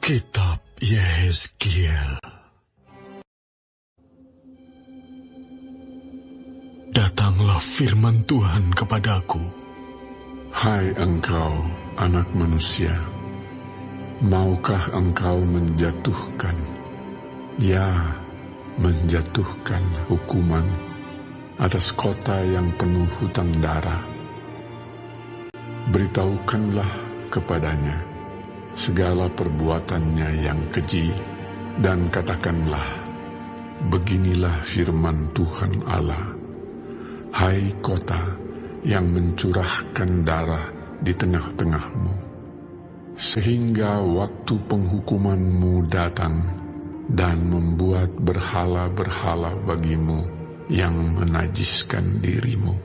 Kitab Yehezkiel. Datanglah firman Tuhan kepadaku. Hai engkau, anak manusia, maukah engkau menjatuhkan, ya, menjatuhkan hukuman atas kota yang penuh hutang darah? Beritahukanlah kepadanya segala perbuatannya yang keji, dan katakanlah, beginilah firman Tuhan Allah. Hai kota yang mencurahkan darah di tengah-tengahmu, sehingga waktu penghukumanmu datang dan membuat berhala-berhala bagimu yang menajiskan dirimu.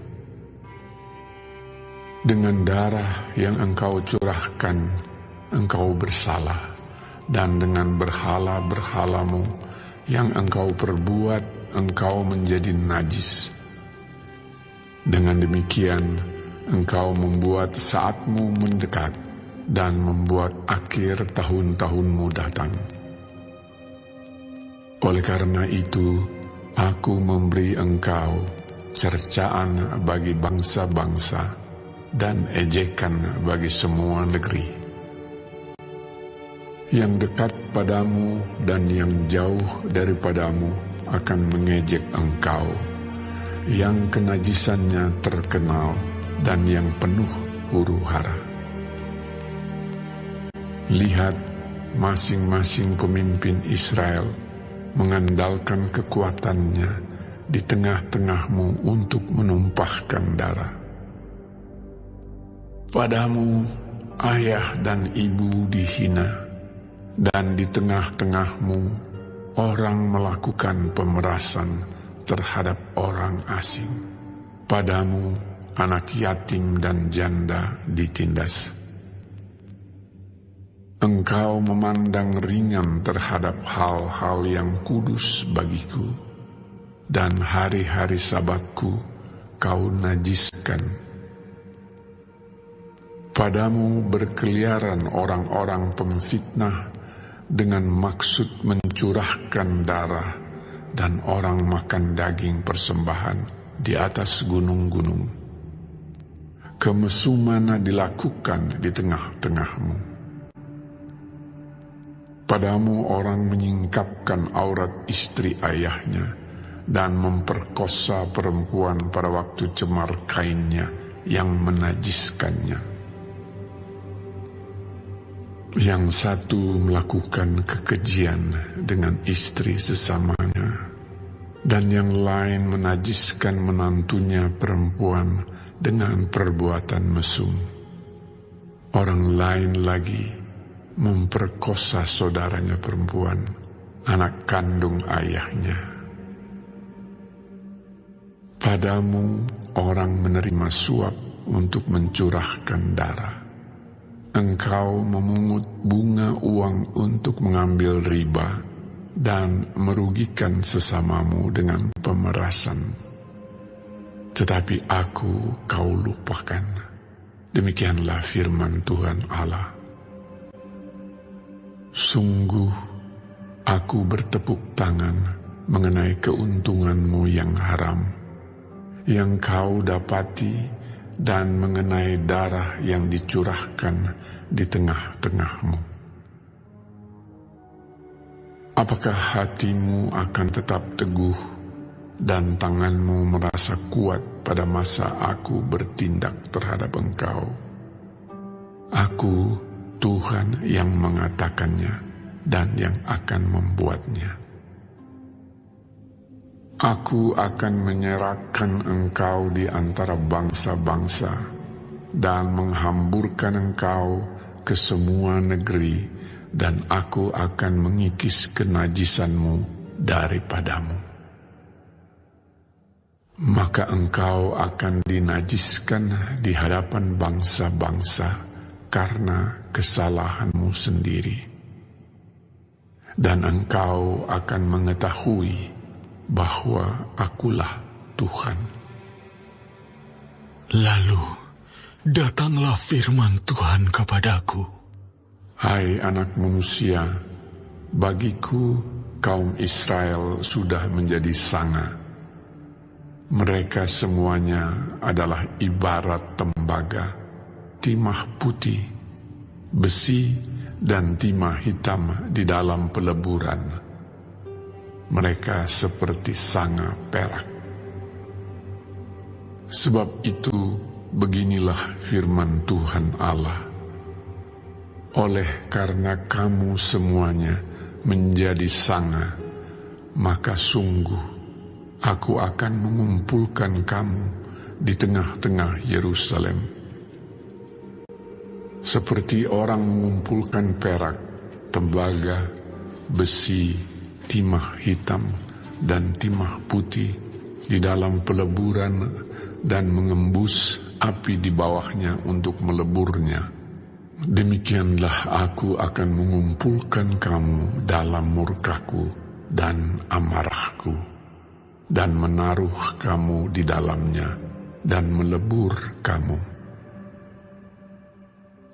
Dengan darah yang engkau curahkan, engkau bersalah, dan dengan berhala-berhalamu yang engkau perbuat, engkau menjadi najis. Dengan demikian, engkau membuat saatmu mendekat dan membuat akhir tahun-tahunmu datang. Oleh karena itu, aku memberi engkau cercaan bagi bangsa-bangsa dan ejekan bagi semua negeri. Yang dekat padamu dan yang jauh daripadamu akan mengejek engkau, yang kenajisannya terkenal dan yang penuh huru-hara. Lihat, masing-masing pemimpin Israel mengandalkan kekuatannya di tengah-tengahmu untuk menumpahkan darah. Padamu ayah dan ibu dihina, dan di tengah-tengahmu orang melakukan pemerasan terhadap orang asing. Padamu anak yatim dan janda ditindas. Engkau memandang ringan terhadap hal-hal yang kudus bagiku, dan hari-hari Sabatku kau najiskan. Padamu berkeliaran orang-orang pemfitnah dengan maksud mencurahkan darah, dan orang makan daging persembahan di atas gunung-gunung. Kemesuman dilakukan di tengah-tengahmu. Padamu orang menyingkapkan aurat istri ayahnya dan memperkosa perempuan pada waktu cemar kainnya yang menajiskannya. Yang satu melakukan kekejian dengan istri sesamanya, dan yang lain menajiskan menantunya perempuan dengan perbuatan mesum. Orang lain lagi memperkosa saudaranya perempuan, anak kandung ayahnya. Padamu orang menerima suap untuk mencurahkan darah. Engkau memungut bunga uang untuk mengambil riba dan merugikan sesamamu dengan pemerasan. Tetapi aku kau lupakan. Demikianlah firman Tuhan Allah. Sungguh, aku bertepuk tangan mengenai keuntunganmu yang haram, yang kau dapati, dan mengenai darah yang dicurahkan di tengah-tengahmu. Apakah hatimu akan tetap teguh dan tanganmu merasa kuat pada masa aku bertindak terhadap engkau? Aku, Tuhan yang mengatakannya dan yang akan membuatnya. Aku akan menyerahkan engkau di antara bangsa-bangsa dan menghamburkan engkau ke semua negeri, dan aku akan mengikis kenajisanmu daripadamu. Maka engkau akan dinajiskan di hadapan bangsa-bangsa karena kesalahanmu sendiri, dan engkau akan mengetahui bahwa akulah Tuhan. Lalu datanglah firman Tuhan kepadaku. Hai anak manusia, bagiku kaum Israel sudah menjadi sanga. Mereka semuanya adalah ibarat tembaga, timah putih, besi, dan timah hitam di dalam peleburan. Mereka seperti sanga perak. Sebab itu, beginilah firman Tuhan Allah. Oleh karena kamu semuanya menjadi sanga, maka sungguh aku akan mengumpulkan kamu di tengah-tengah Yerusalem. Seperti orang mengumpulkan perak, tembaga, besi, timah hitam, dan timah putih di dalam peleburan dan mengembus api di bawahnya untuk meleburnya. Demikianlah aku akan mengumpulkan kamu dalam murkaku dan amarahku, dan menaruh kamu di dalamnya, dan melebur kamu.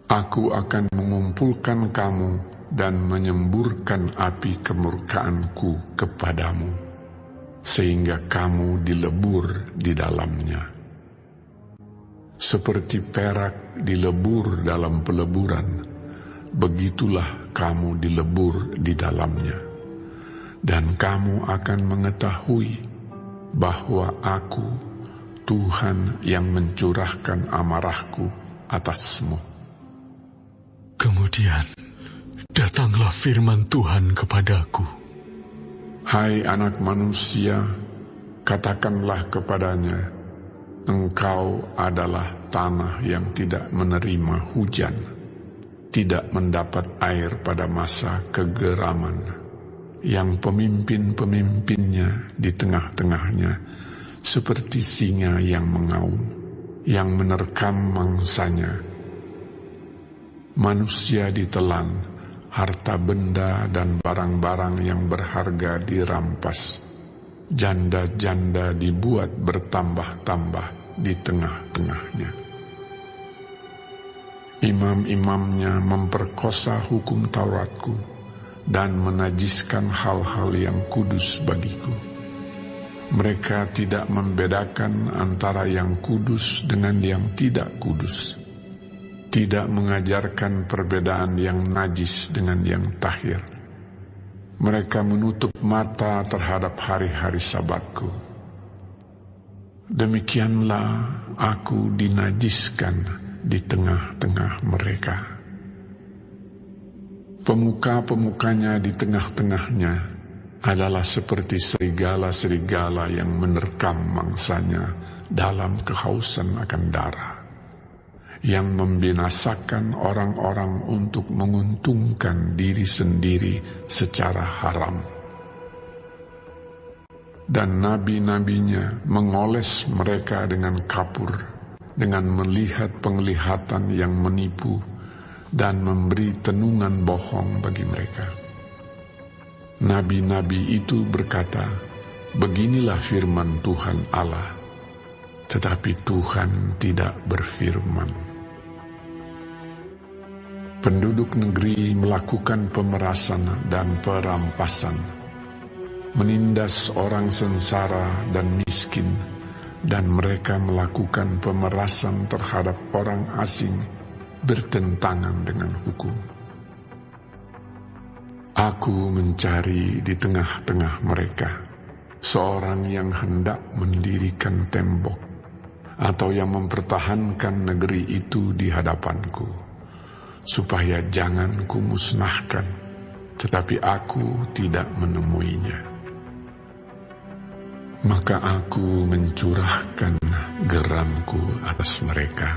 Aku akan mengumpulkan kamu dan menyemburkan api kemurkaanku kepadamu, sehingga kamu dilebur di dalamnya. Seperti perak dilebur dalam peleburan, begitulah kamu dilebur di dalamnya. Dan kamu akan mengetahui bahwa aku, Tuhan yang mencurahkan amarahku atasmu. Kemudian datanglah firman Tuhan kepadaku. Hai anak manusia, katakanlah kepadanya, engkau adalah tanah yang tidak menerima hujan, tidak mendapat air pada masa kegeraman, yang pemimpin-pemimpinnya di tengah-tengahnya seperti singa yang mengaum, yang menerkam mangsanya. Manusia ditelan, harta benda dan barang-barang yang berharga dirampas, janda-janda dibuat bertambah-tambah di tengah-tengahnya. Imam-imamnya memperkosa hukum Tauratku dan menajiskan hal-hal yang kudus bagiku. Mereka tidak membedakan antara yang kudus dengan yang tidak kudus, tidak mengajarkan perbedaan yang najis dengan yang tahir. Mereka menutup mata terhadap hari-hari Sabatku. Demikianlah aku dinajiskan di tengah-tengah mereka. Pemuka-pemukanya di tengah-tengahnya adalah seperti serigala-serigala yang menerkam mangsanya dalam kehausan akan darah, yang membinasakan orang-orang untuk menguntungkan diri sendiri secara haram. Dan nabi-nabinya mengoles mereka dengan kapur, dengan melihat penglihatan yang menipu, dan memberi tenungan bohong bagi mereka. Nabi-nabi itu berkata, beginilah firman Tuhan Allah, tetapi Tuhan tidak berfirman. Penduduk negeri melakukan pemerasan dan perampasan, menindas orang sengsara dan miskin, dan mereka melakukan pemerasan terhadap orang asing bertentangan dengan hukum. Aku mencari di tengah-tengah mereka seorang yang hendak mendirikan tembok, atau yang mempertahankan negeri itu di hadapanku, supaya jangan kumusnahkan, tetapi aku tidak menemuinya. Maka aku mencurahkan geramku atas mereka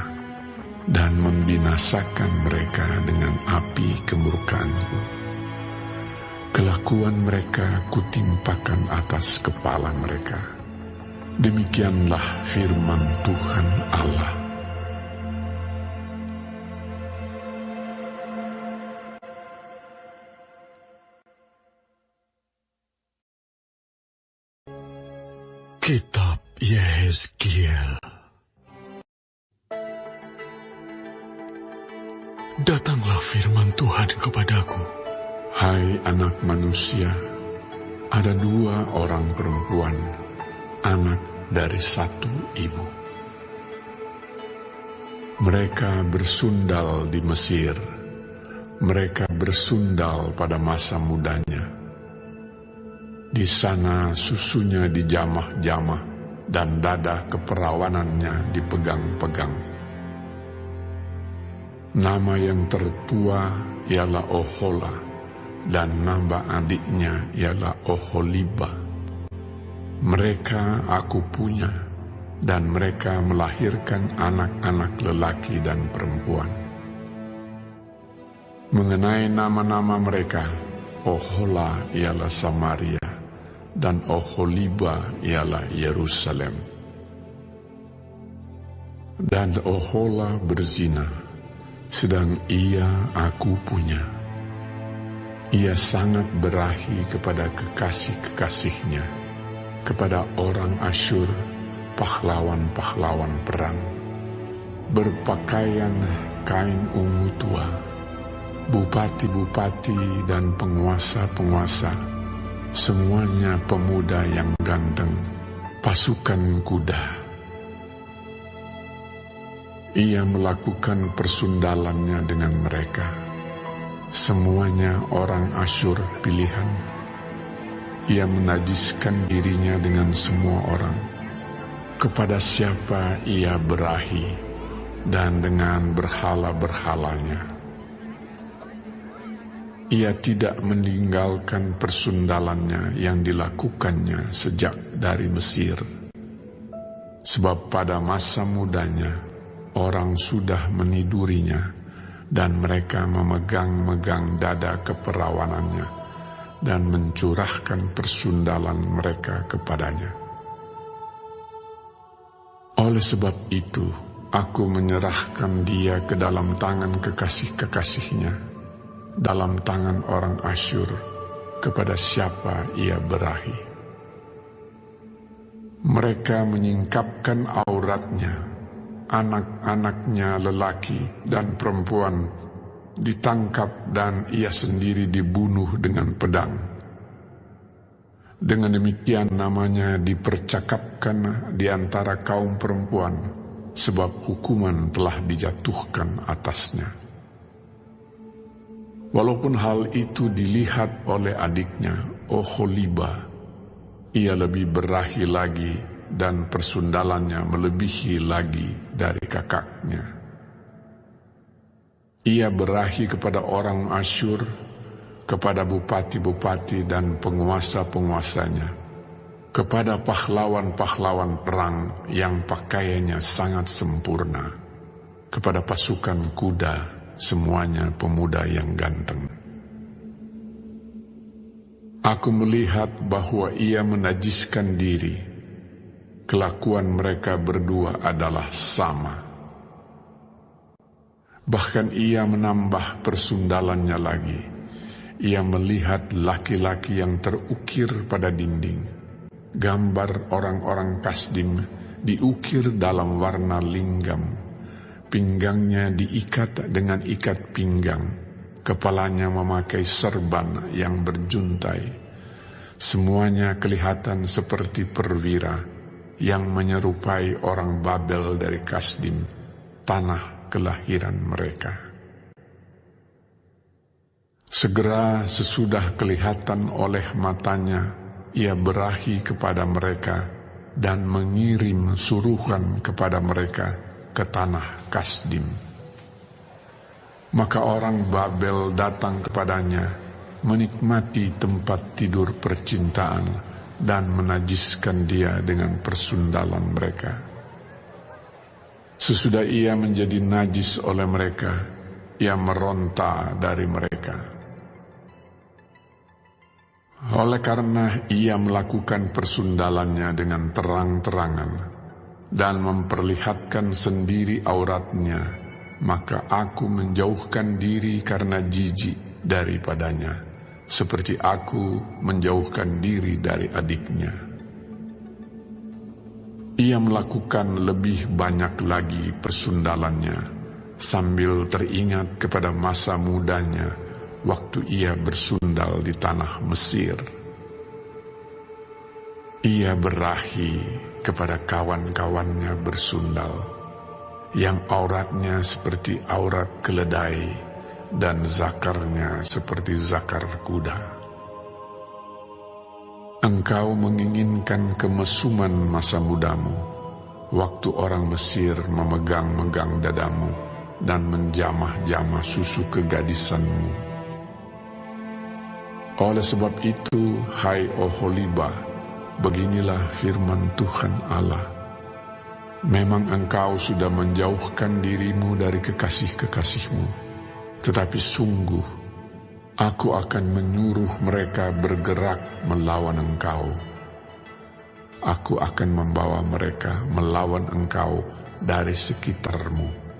dan membinasakan mereka dengan api kemurkaanku. Kelakuan mereka kutimpakan atas kepala mereka. Demikianlah firman Tuhan Allah. Kitab Yehezkiel. Datanglah firman Tuhan kepadaku, Hai anak manusia, ada 2 orang perempuan, anak dari satu ibu. Mereka bersundal di Mesir, mereka bersundal pada masa mudanya. Di sana susunya dijamah-jamah dan dada keperawanannya dipegang-pegang. Nama yang tertua ialah Ohola, dan nama adiknya ialah Oholiba. Mereka aku punya, dan mereka melahirkan anak-anak lelaki dan perempuan. Mengenai nama-nama mereka, Ohola ialah Samaria, dan Oholiba ialah Yerusalem. Dan Ohola berzina, sedang ia aku punya. Ia sangat berahi kepada kekasih-kekasihnya, kepada orang Asyur, pahlawan-pahlawan perang, berpakaian kain ungu tua, bupati-bupati dan penguasa-penguasa, semuanya pemuda yang ganteng, pasukan kuda. Ia melakukan persundalannya dengan mereka. Semuanya orang Asyur pilihan. Ia menajiskan dirinya dengan semua orang. Kepada siapa ia berahi, dan dengan berhala-berhalanya. Ia tidak meninggalkan persundalannya yang dilakukannya sejak dari Mesir. Sebab pada masa mudanya, orang sudah menidurinya, dan mereka memegang-megang dada keperawanannya dan mencurahkan persundalan mereka kepadanya. Oleh sebab itu, aku menyerahkan dia ke dalam tangan kekasih-kekasihnya, dalam tangan orang Asyur, kepada siapa ia berahi. Mereka menyingkapkan auratnya, anak-anaknya lelaki dan perempuan ditangkap dan ia sendiri dibunuh dengan pedang. Dengan demikian namanya dipercakapkan di antara kaum perempuan, sebab hukuman telah dijatuhkan atasnya. Walaupun hal itu dilihat oleh adiknya, Oholiba, ia lebih berahi lagi dan persundalannya melebihi lagi dari kakaknya. Ia berahi kepada orang Asyur, kepada bupati-bupati dan penguasa-penguasanya, kepada pahlawan-pahlawan perang yang pakaiannya sangat sempurna, kepada pasukan kuda, semuanya pemuda yang ganteng. Aku melihat bahwa ia menajiskan diri. Kelakuan mereka berdua adalah sama. Bahkan ia menambah persundalannya lagi. Ia melihat laki-laki yang terukir pada dinding. Gambar orang-orang Kasdim diukir dalam warna linggam. Pinggangnya diikat dengan ikat pinggang. Kepalanya memakai serban yang berjuntai. Semuanya kelihatan seperti perwira yang menyerupai orang Babel dari Kasdim, tanah kelahiran mereka. Segera sesudah kelihatan oleh matanya, ia berahi kepada mereka dan mengirim suruhan kepada mereka ke tanah Kasdim. Maka orang Babel datang kepadanya, menikmati tempat tidur percintaan, dan menajiskan dia dengan persundalan mereka. Sesudah ia menjadi najis oleh mereka, ia meronta dari mereka. Oleh karena ia melakukan persundalannya dengan terang-terangan dan memperlihatkan sendiri auratnya, maka aku menjauhkan diri karena jijik daripadanya, seperti aku menjauhkan diri dari adiknya. Ia melakukan lebih banyak lagi persundalannya, sambil teringat kepada masa mudanya waktu ia bersundal di tanah Mesir. Ia berahi kepada kawan-kawannya bersundal, yang auratnya seperti aurat keledai dan zakarnya seperti zakar kuda. Engkau menginginkan kemesuman masa mudamu, waktu orang Mesir memegang-megang dadamu dan menjamah-jamah susu kegadisanmu. Oleh sebab itu, hai Oholibah, beginilah firman Tuhan Allah. Memang engkau sudah menjauhkan dirimu dari kekasih-kekasihmu, tetapi sungguh aku akan menyuruh mereka bergerak melawan engkau. Aku akan membawa mereka melawan engkau dari sekitarmu.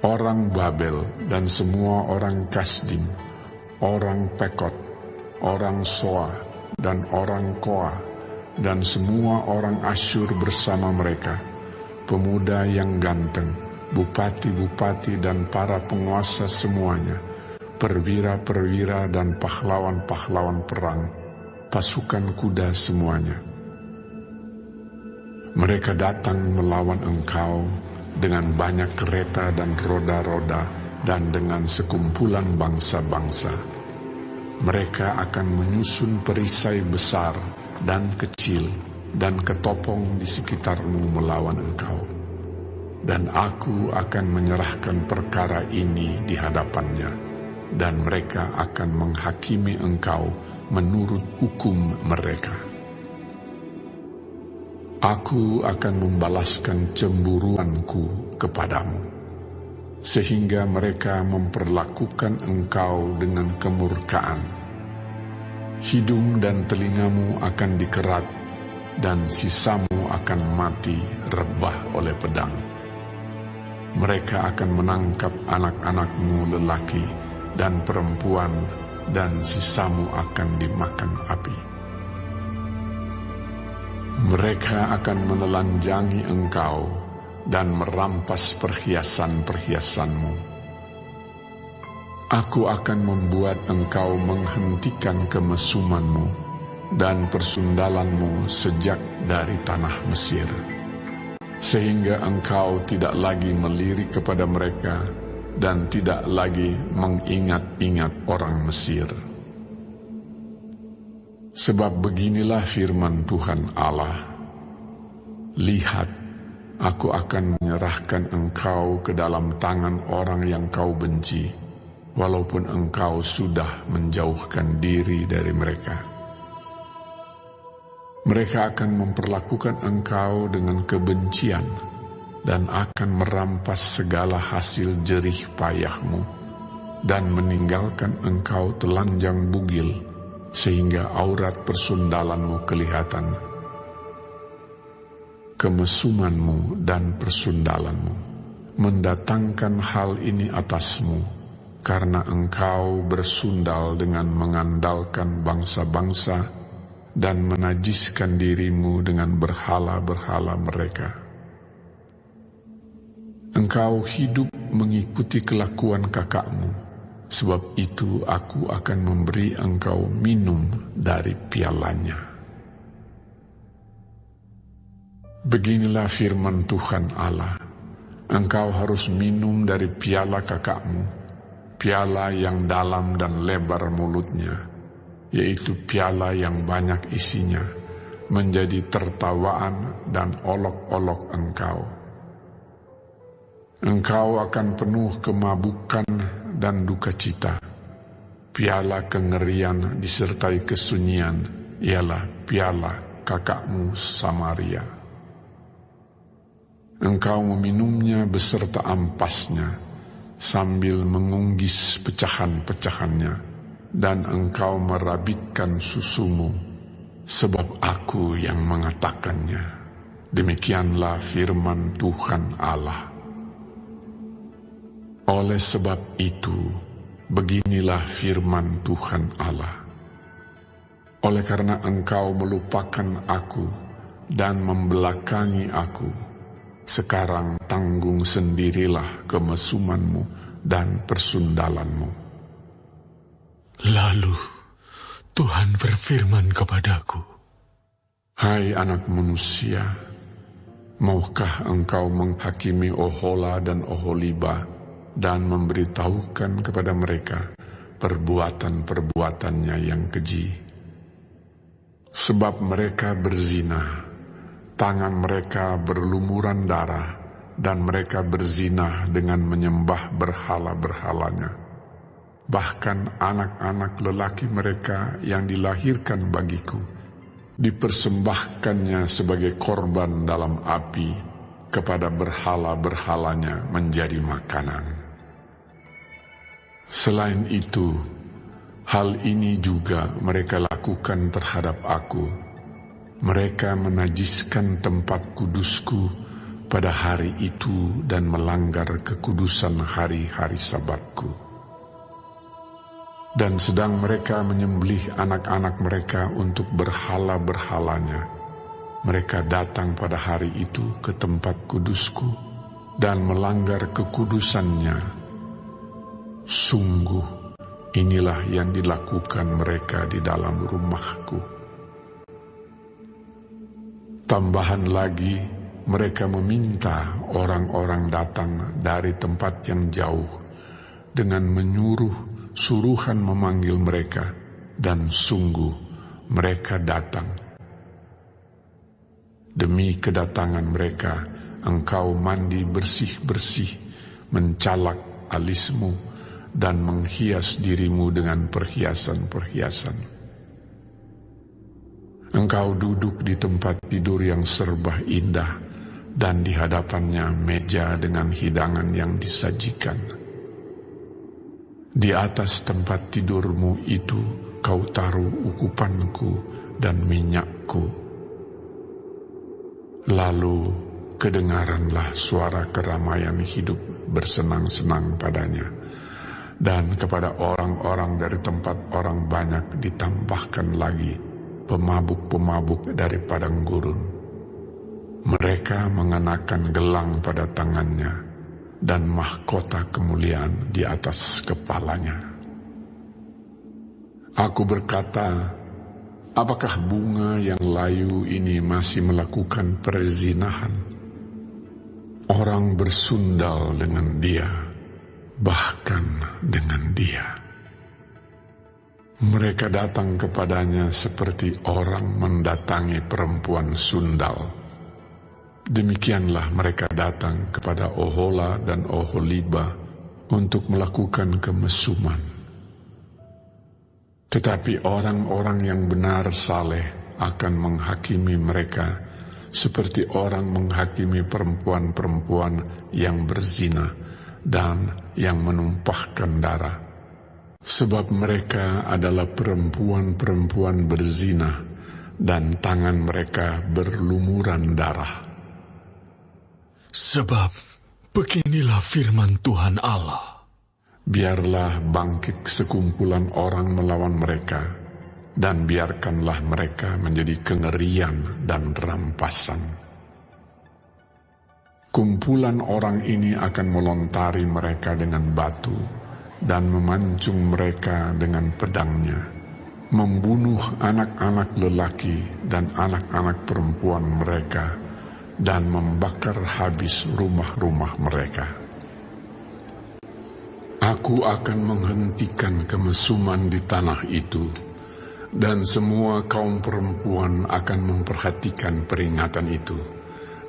Orang Babel dan semua orang Kasdim, orang Pekot, orang Soa, dan orang Koa, dan semua orang Asyur bersama mereka, pemuda yang ganteng, bupati-bupati dan para penguasa semuanya, perwira-perwira dan pahlawan-pahlawan perang, pasukan kuda semuanya. Mereka datang melawan engkau dengan banyak kereta dan roda-roda dan dengan sekumpulan bangsa-bangsa. Mereka akan menyusun perisai besar dan kecil dan ketopong di sekitarmu melawan engkau. Dan aku akan menyerahkan perkara ini di hadapannya, dan mereka akan menghakimi engkau menurut hukum mereka. Aku akan membalaskan cemburuanku kepadamu, sehingga mereka memperlakukan engkau dengan kemurkaan. Hidung dan telingamu akan dikerat, dan sisamu akan mati rebah oleh pedang. Mereka akan menangkap anak-anakmu lelaki dan perempuan, dan sisamu akan dimakan api. Mereka akan menelanjangi engkau dan merampas perhiasan-perhiasanmu. Aku akan membuat engkau menghentikan kemesumanmu dan persundalanmu sejak dari tanah Mesir, sehingga engkau tidak lagi melirik kepada mereka dan tidak lagi mengingat-ingat orang Mesir. Sebab beginilah firman Tuhan Allah, lihat, aku akan menyerahkan engkau ke dalam tangan orang yang kau benci, walaupun engkau sudah menjauhkan diri dari mereka. Mereka akan memperlakukan engkau dengan kebencian dan akan merampas segala hasil jerih payahmu dan meninggalkan engkau telanjang bugil sehingga aurat persundalanmu kelihatan. Kemesumanmu dan persundalanmu mendatangkan hal ini atasmu, karena engkau bersundal dengan mengandalkan bangsa-bangsa dan menajiskan dirimu dengan berhala-berhala mereka. Engkau hidup mengikuti kelakuan kakakmu, sebab itu aku akan memberi engkau minum dari pialanya. Beginilah firman Tuhan Allah, engkau harus minum dari piala kakakmu, piala yang dalam dan lebar mulutnya, yaitu piala yang banyak isinya, menjadi tertawaan dan olok-olok engkau. Engkau akan penuh kemabukan dan duka cita. Piala kengerian disertai kesunyian ialah piala kakakmu Samaria. Engkau meminumnya beserta ampasnya, sambil mengunggis pecahan-pecahannya, dan engkau merabitkan susumu, sebab aku yang mengatakannya. Demikianlah firman Tuhan Allah. Oleh sebab itu, beginilah firman Tuhan Allah. Oleh karena engkau melupakan aku dan membelakangi aku, sekarang tanggung sendirilah kemesumanmu dan persundalanmu. Lalu Tuhan berfirman kepadaku, Hai anak manusia, maukah engkau menghakimi Ohola dan Oholiba dan memberitahukan kepada mereka perbuatan-perbuatannya yang keji? Sebab mereka berzina, tangan mereka berlumuran darah, dan mereka berzina dengan menyembah berhala-berhalanya. Bahkan anak-anak lelaki mereka yang dilahirkan bagiku dipersembahkannya sebagai korban dalam api kepada berhala-berhalanya menjadi makanan. Selain itu, hal ini juga mereka lakukan terhadap aku. Mereka menajiskan tempat kudusku pada hari itu dan melanggar kekudusan hari-hari Sabatku. Dan sedang mereka menyembelih anak-anak mereka untuk berhala-berhalanya, mereka datang pada hari itu ke tempat kudusku dan melanggar kekudusannya. Sungguh, inilah yang dilakukan mereka di dalam rumahku. Tambahan lagi, mereka meminta orang-orang datang dari tempat yang jauh dengan menyuruh suruhan memanggil mereka, dan sungguh mereka datang. Demi kedatangan mereka, engkau mandi bersih-bersih, mencalak alismu, dan menghias dirimu dengan perhiasan-perhiasan. Engkau duduk di tempat tidur yang serba indah, dan di hadapannya meja dengan hidangan yang disajikan. Di atas tempat tidurmu itu kau taruh ukupanku dan minyakku. Lalu kedengaranlah suara keramaian hidup bersenang-senang padanya, dan kepada orang-orang dari tempat orang banyak ditambahkan lagi pemabuk-pemabuk dari padang gurun. Mereka mengenakan gelang pada tangannya dan mahkota kemuliaan di atas kepalanya. Aku berkata, apakah bunga yang layu ini masih melakukan perzinahan? Orang bersundal dengan dia, bahkan dengan dia. Mereka datang kepadanya seperti orang mendatangi perempuan sundal. Demikianlah mereka datang kepada Ohola dan Oholiba untuk melakukan kemesuman. Tetapi orang-orang yang benar saleh akan menghakimi mereka seperti orang menghakimi perempuan-perempuan yang berzina dan yang menumpahkan darah. Sebab mereka adalah perempuan-perempuan berzina dan tangan mereka berlumuran darah. Sebab beginilah firman Tuhan Allah. Biarlah bangkit sekumpulan orang melawan mereka, dan biarkanlah mereka menjadi kengerian dan rampasan. Kumpulan orang ini akan melontari mereka dengan batu, dan memancung mereka dengan pedangnya, membunuh anak-anak lelaki dan anak-anak perempuan mereka, dan membakar habis rumah-rumah mereka. Aku akan menghentikan kemesuman di tanah itu, dan semua kaum perempuan akan memperhatikan peringatan itu,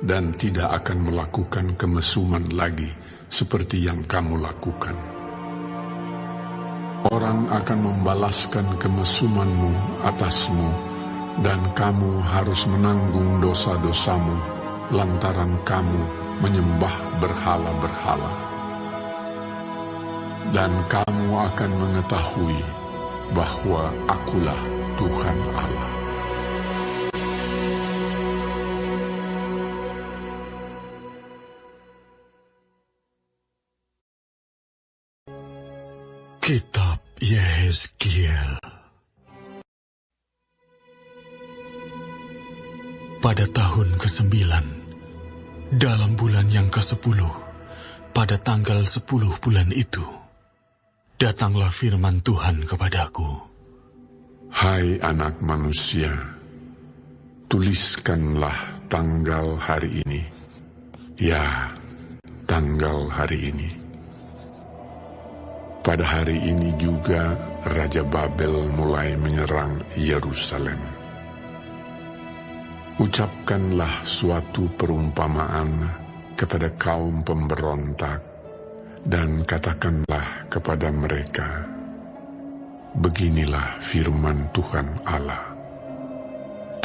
dan tidak akan melakukan kemesuman lagi seperti yang kamu lakukan. Orang akan membalaskan kemesumanmu atasmu, dan kamu harus menanggung dosa-dosamu lantaran kamu menyembah berhala-berhala. Dan kamu akan mengetahui bahwa akulah Tuhan Allah. Kitab Yehezkiel. Pada tahun ke-9, Dalam bulan yang ke-10, pada tanggal 10 bulan itu, datanglah firman Tuhan kepadaku. Hai anak manusia, tuliskanlah tanggal hari ini. Ya, tanggal hari ini. Pada hari ini juga Raja Babel mulai menyerang Yerusalem. Ucapkanlah suatu perumpamaan kepada kaum pemberontak dan katakanlah kepada mereka, beginilah firman Tuhan Allah.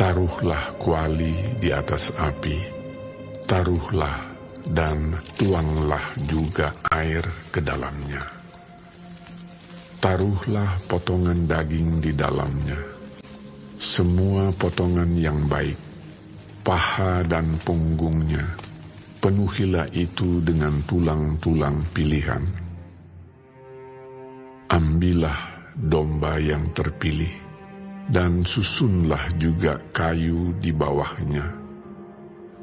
Taruhlah kuali di atas api, taruhlah dan tuanglah juga air ke dalamnya. Taruhlah potongan daging di dalamnya, semua potongan yang baik, paha dan punggungnya, penuhilah itu dengan tulang-tulang pilihan. Ambillah domba yang terpilih, dan susunlah juga kayu di bawahnya.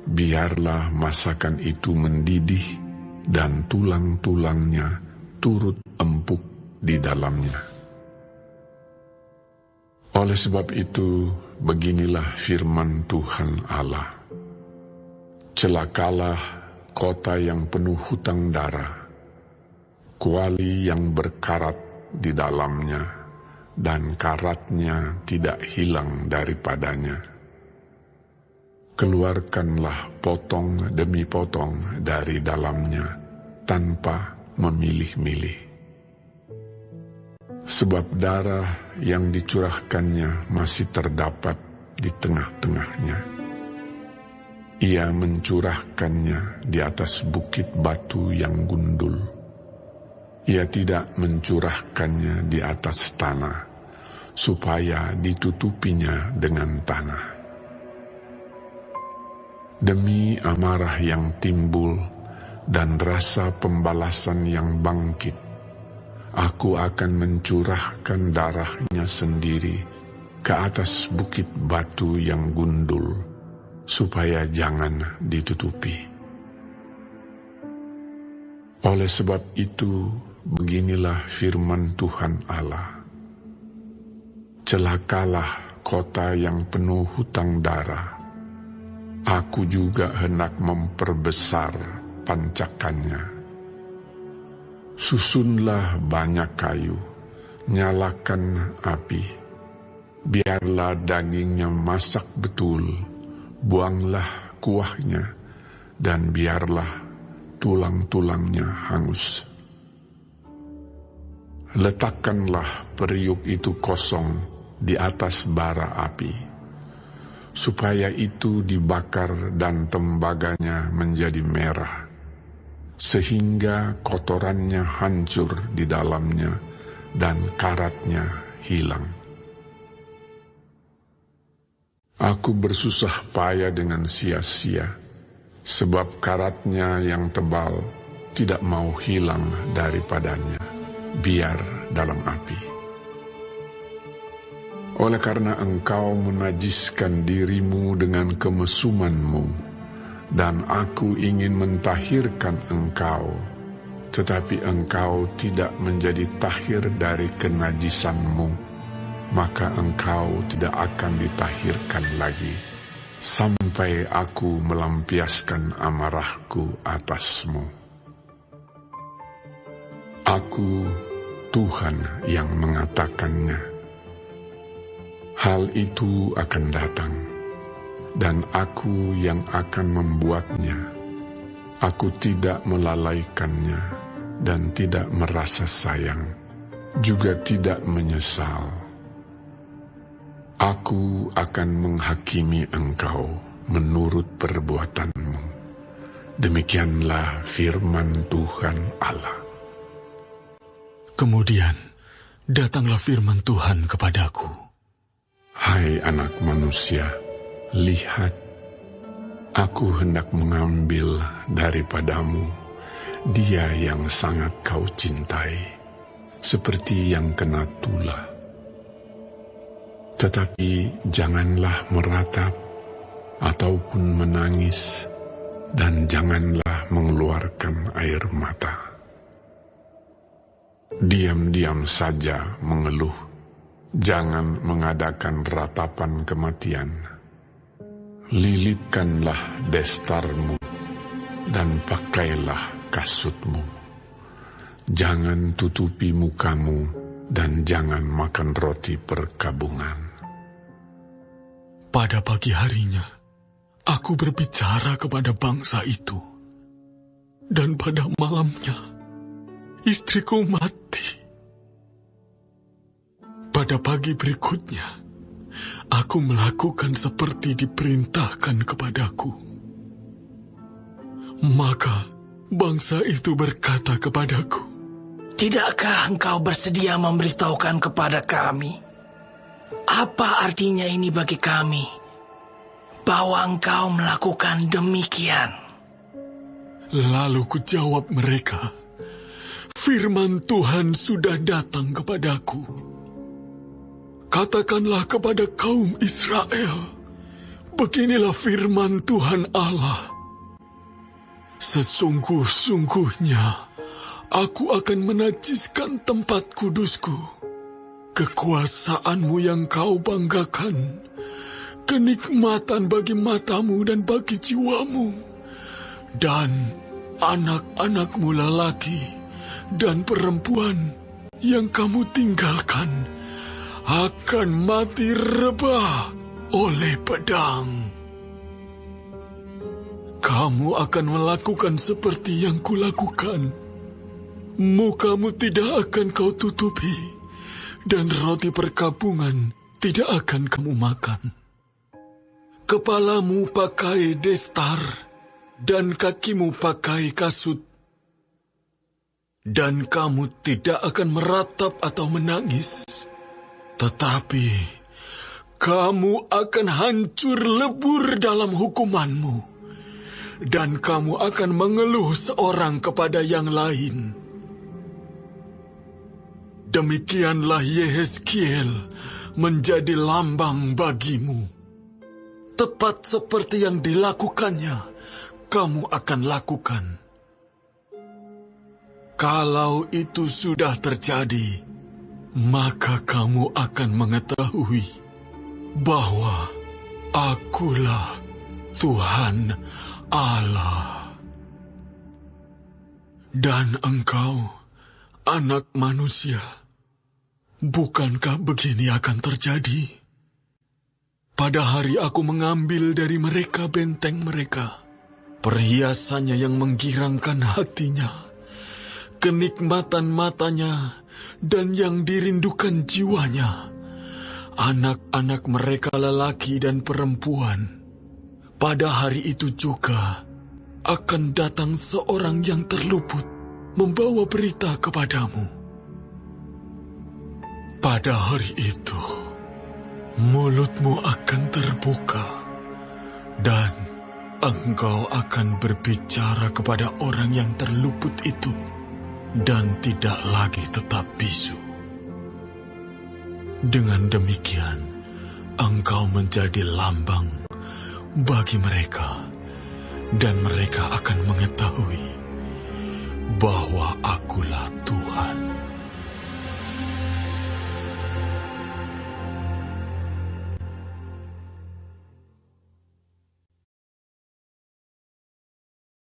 Biarlah masakan itu mendidih, dan tulang-tulangnya turut empuk di dalamnya. Oleh sebab itu, beginilah firman Tuhan Allah. Celakalah kota yang penuh hutang darah, kuali yang berkarat di dalamnya, dan karatnya tidak hilang daripadanya. Keluarkanlah potong demi potong dari dalamnya, tanpa memilih-milih. Sebab darah yang dicurahkannya masih terdapat di tengah-tengahnya. Ia mencurahkannya di atas bukit batu yang gundul. Ia tidak mencurahkannya di atas tanah, supaya ditutupinya dengan tanah. Demi amarah yang timbul dan rasa pembalasan yang bangkit, aku akan mencurahkan darahnya sendiri ke atas bukit batu yang gundul, supaya jangan ditutupi. Oleh sebab itu, beginilah firman Tuhan Allah. Celakalah kota yang penuh hutang darah. Aku juga hendak memperbesar pancakannya. Susunlah banyak kayu, nyalakan api, biarlah dagingnya masak betul, buanglah kuahnya, dan biarlah tulang-tulangnya hangus. Letakkanlah periuk itu kosong di atas bara api, supaya itu dibakar dan tembaganya menjadi merah, sehingga kotorannya hancur di dalamnya dan karatnya hilang. Aku bersusah payah dengan sia-sia, sebab karatnya yang tebal tidak mau hilang daripadanya, biar dalam api. Oleh karena engkau menajiskan dirimu dengan kemesumanmu, dan aku ingin mentahirkan engkau, tetapi engkau tidak menjadi tahir dari kenajisanmu, maka engkau tidak akan ditahirkan lagi, sampai aku melampiaskan amarahku atasmu. Aku, Tuhan yang mengatakannya. Hal itu akan datang, dan aku yang akan membuatnya. Aku tidak melalaikannya dan tidak merasa sayang, juga tidak menyesal. Aku akan menghakimi engkau menurut perbuatanmu. Demikianlah firman Tuhan Allah. Kemudian datanglah firman Tuhan kepadaku. Hai anak manusia, lihat, aku hendak mengambil daripadamu dia yang sangat kau cintai, seperti yang kena tulah. Tetapi janganlah meratap ataupun menangis, dan janganlah mengeluarkan air mata. Diam-diam saja mengeluh, jangan mengadakan ratapan kematian. Lilitkanlah destarmu dan pakailah kasutmu. Jangan tutupi mukamu dan jangan makan roti perkabungan. Pada pagi harinya, aku berbicara kepada bangsa itu, dan pada malamnya, istriku mati. Pada pagi berikutnya, aku melakukan seperti diperintahkan kepadaku. Maka bangsa itu berkata kepadaku, "Tidakkah engkau bersedia memberitahukan kepada kami? Apa artinya ini bagi kami, bahwa engkau melakukan demikian?" Lalu kujawab mereka, "Firman Tuhan sudah datang kepadaku. Katakanlah kepada kaum Israel, beginilah firman Tuhan Allah. Sesungguh-sungguhnya aku akan menajiskan tempat kudusku, kekuasaanmu yang kau banggakan, kenikmatan bagi matamu dan bagi jiwamu, dan anak-anakmu lelaki dan perempuan yang kamu tinggalkan akan mati rebah oleh pedang. Kamu akan melakukan seperti yang kulakukan. Mukamu tidak akan kau tutupi, dan roti perkabungan tidak akan kamu makan. Kepalamu pakai destar, dan kakimu pakai kasut. Dan kamu tidak akan meratap atau menangis, tetapi kamu akan hancur lebur dalam hukumanmu, dan kamu akan mengeluh seorang kepada yang lain. Demikianlah Yehezkiel menjadi lambang bagimu. Tepat seperti yang dilakukannya, kamu akan lakukan. Kalau itu sudah terjadi, maka kamu akan mengetahui bahwa Akulah Tuhan Allah. Dan engkau, anak manusia, bukankah begini akan terjadi? Pada hari aku mengambil dari mereka benteng mereka, perhiasannya yang menggirangkan hatinya, kenikmatan matanya, dan yang dirindukan jiwanya, anak-anak mereka lelaki dan perempuan. Pada hari itu juga akan datang seorang yang terluput membawa berita kepadamu. Pada hari itu, mulutmu akan terbuka, dan engkau akan berbicara kepada orang yang terluput itu, dan tidak lagi tetap bisu. Dengan demikian, engkau menjadi lambang bagi mereka, dan mereka akan mengetahui bahwa Akulah Tuhan.